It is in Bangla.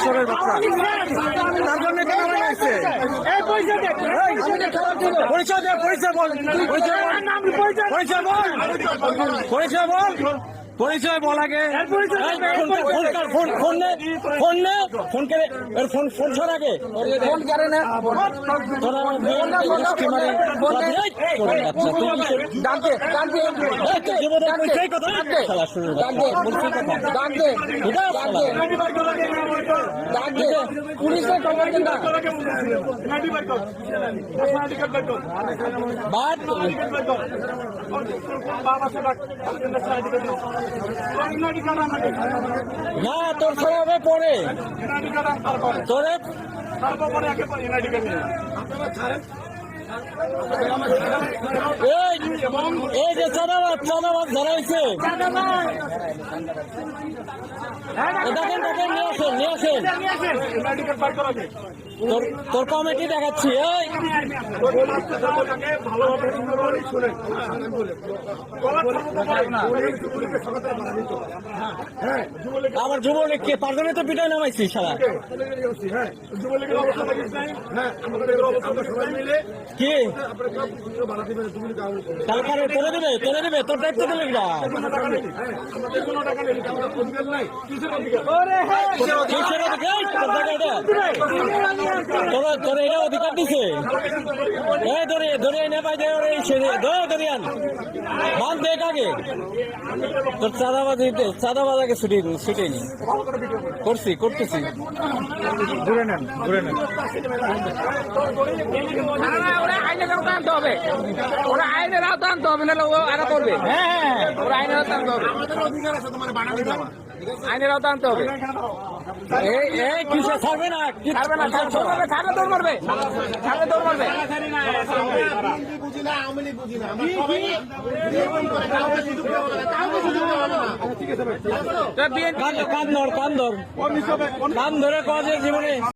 ঈশ্বরের বাচ্চা তার জন্য কেন বানাইছে পরিচয় দে পরিচয় বল পরিচয় বল পরিচয় বল আগে ফোন করে ফোন ছড় আগে ফোন করে না তোরা পুলিশের খবর দেন না না তোর সবাই পরে তোরে এই যে চাঁদাবাদ ধরাইছে দেখেন দেখেন নিয়ে আসেন তোর কমিটি দেখাচ্ছি এই আমার যুবলীগকে পারজনে তো পিটাই নামাইছি সারা কি তাহলে তোরে দেবে তোর দায়িত্ব দিলে তোর এটা অধিকার দিছে দরিয়ান বান দেখ আগে তোর চাঁদাবাজ আগে ছুটে নি করতেছি ঘুরে নেন ওরা আইনের আওতায় আনতে হবে ওরা আইনের আওতায় আনতে হবে নাহলে ও আরো করবে হ্যাঁ ওরা আইনের আওতায় আনতে হবে আইনের আওতায় আনতে হবে কিসে ছাড়বে না ছাড়লে দৌড় মারবে কান ধরে কাজের জীবনে